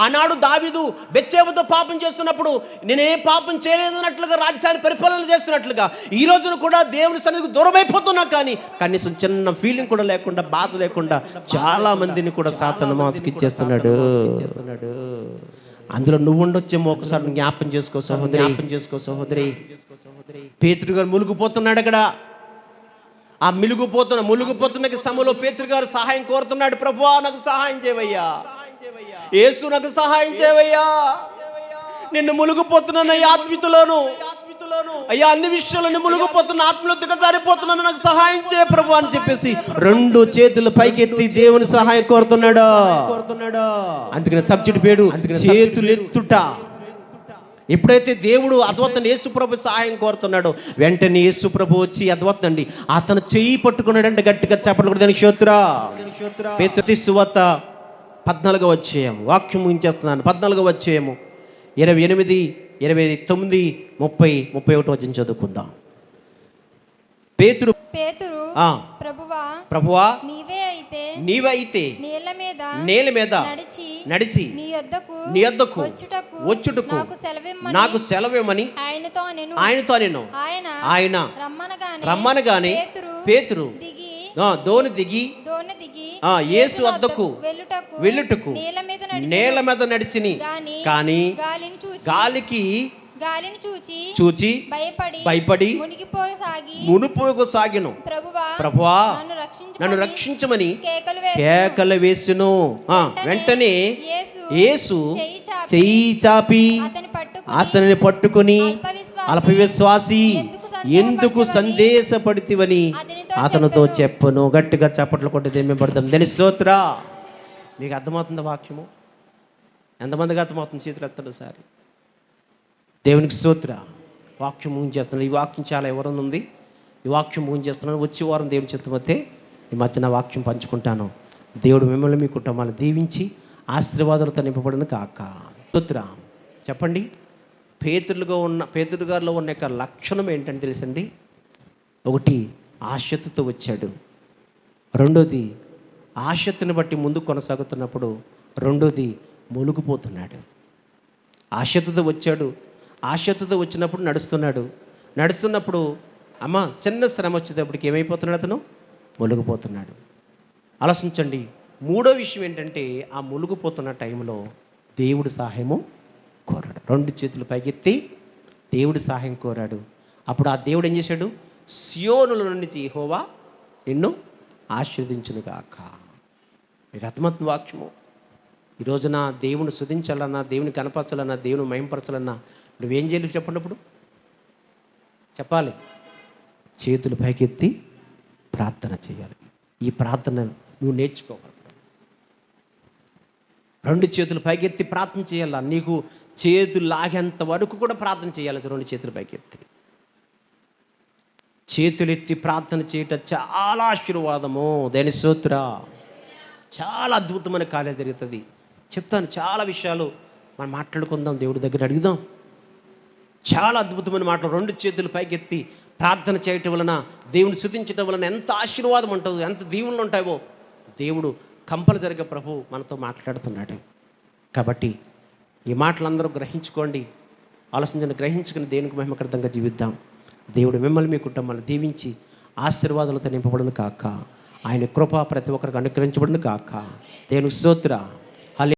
ఆనాడు దావీదు బెత్షెబతో పాపం చేస్తున్నప్పుడు నేనే పాపం చేయలేదన్నట్లుగా రాజ్యాన్ని పరిపాలన చేస్తున్నట్లుగా ఈ రోజున కూడా దేవుని సన్నిధికి దూరం అయిపోతున్నా కానీ కనీసం చిన్న ఫీలింగ్ కూడా లేకుండా, బాధ లేకుండా చాలా మందిని కూడా సాతాను మోసగిచ్చేస్తున్నాడు. అందులో నువ్వు ఉండొచ్చేమో ఒకసారి జ్ఞాపం చేసుకో సహోదరి. పేతురు గారు మునిగిపోతున్నాడు అక్కడ. ఆ మునిగిపోతున్న సమయంలో పేతురు గారు సహాయం కోరుతున్నాడు. ప్రభువా నాకు సహాయం చేయవయ్యా, యేసు నాకు సహాయం చేయవయ్యా, నిన్ను మునిగిపోతున్నాను ఆత్మీయతలోను అయ్యా, అన్ని విషయాలను మునిగిపోతున్న ఆత్మలో దిగజారిపోతున్నాను, నాకు సహాయం చేయ ప్రభు అని చెప్పేసి 2 చేతులు పైకెత్తి దేవుని సహాయం కోరుతున్నాడు. అందుకని సబ్జెక్ట్ పేరు చేతులెత్తుట. ఎప్పుడైతే దేవుడు అద్వైతుని యేసుప్రభు సహాయం కోరుతున్నాడో వెంటనే యేసుప్రభు వచ్చి అద్వైతండి అతను చెయ్యి పట్టుకున్నాడంటే గట్టిగా చెప్పలు కూడా దానికి స్తోత్రం. పేతురు సువార్త 14వ అధ్యాయం వాక్యం ముగించేస్తున్నాను. 14వ అధ్యాయము 28, 29, 30, 31 వచనం చదువుకుందాం. పేతురు ప్రభువా నీవే అయితే నేల మీద నడిచి నీ యొద్దకు వచ్చుటకు నాకు సెలవేమని ఆయనతో నేను ఆయన రమ్మనగానే పేతురు దోణి దిగి యేసు వద్దకు వెళ్ళుటకు నేల మీద నడిచిని, కానీ గాలిని చూచి భయపడి మునిపోసాగిను. ప్రభువా నన్ను రక్షించమని కేకలు వేసెను. వెంటనే యేసు చెయ్యి చాపి అతనిని పట్టుకొని అల్ప విశ్వాసి ఎందుకు సందేశపడితివని అతనితో చెప్పను. గట్టిగా చప్పట్లు కొట్టి దేమిపడతాం. దాని స్తోత్రం. మీకు అర్థమవుతుంది వాక్యము? ఎంతమందికి అర్థమవుతుంది? చేతులు ఎత్తండి సారి. దేవునికి స్తోత్రం. వాక్యం ముగించేస్తున్నాను. ఈ వాక్యం చాలా ఎవరన్నా ఉంది. ఈ వాక్యం ముగించేస్తున్నాను. వచ్చే వారం దేవుని చిత్తమైతే ఈ మధ్యన వాక్యం పంచుకుంటాను. దేవుడు మిమ్మల్ని మీ కుటుంబాన్ని దీవించి ఆశీర్వాదాలతో నింపబడను కాక. స్తోత్రం. చెప్పండి. పేతురు గారిలో ఉన్న యొక్క లక్షణం ఏంటంటే తెలుసండి. ఒకటి ఆశతో వచ్చాడు. రెండోది ఆశతను బట్టి ముందు కొనసాగుతున్నప్పుడు, రెండోది మునిగిపోతున్నాడు. ఆశతో వచ్చాడు. ఆశతో వచ్చినప్పుడు నడుస్తున్నప్పుడు అమ్మ చిన్న శ్రమ వచ్చేటప్పటికి ఏమైపోతున్నాడు? అతను మునిగిపోతున్నాడు. ఆలోచించండి. మూడో విషయం ఏంటంటే ఆ మునిగిపోతున్న టైంలో దేవుడి సహాయము కోరాడు. 2 చేతులు పైకెత్తి దేవుడి సహాయం కోరాడు. అప్పుడు ఆ దేవుడు ఏం చేశాడు? సియోనుల నుండి యెహోవా నిన్ను ఆశీర్వదించునుగాక. మీకు అర్థమవుతుంది వాక్యము? ఈ రోజున దేవుని స్తుతించాలన్నా, దేవుని కనపరచాలన్నా, దేవుని మహింపరచాలన్నా నువ్వేం చేయాలి చెప్పండి? అప్పుడు చెప్పాలి. చేతులు పైకెత్తి ప్రార్థన చేయాలి. ఈ ప్రార్థన నువ్వు నేర్చుకోవాలి. రెండు చేతులు పైకెత్తి ప్రార్థన చేయాలా. నీకు చేతులు లాగేంత వరకు కూడా ప్రార్థన చేయాలి. రెండు చేతులు పైకెత్తి చేతులెత్తి ప్రార్థన చేయటం చాలా ఆశీర్వాదము. దేని స్తోత్ర. చాలా అద్భుతమైన కార్యం జరుగుతుంది. చెప్తాను, చాలా విషయాలు మనం మాట్లాడుకుందాం, దేవుడి దగ్గర అడుగుదాం. చాలా అద్భుతమైన మాటలు. రెండు చేతులు పైకెత్తి ప్రార్థన చేయటం వలన, దేవుని స్తుతించడం వలన ఎంత ఆశీర్వాదం ఉంటుందో, ఎంత దీవులు ఉంటాయో దేవుడు కంపలు జరిగే ప్రభు మనతో మాట్లాడుతున్నాడు. కాబట్టి ఈ మాటలందరూ గ్రహించుకోండి, ఆలోచించండి. గ్రహించుకుని దేవునికి మహిమకరంగా జీవిద్దాం. దేవుడు మిమ్మల్ని మీ కుటుంబాన్ని దీవించి ఆశీర్వాదాలతో నింపబడును కాక. ఆయన కృప ప్రతి ఒక్కరికి అనుగ్రహించబడును కాక. దేవుని స్తోత్రం.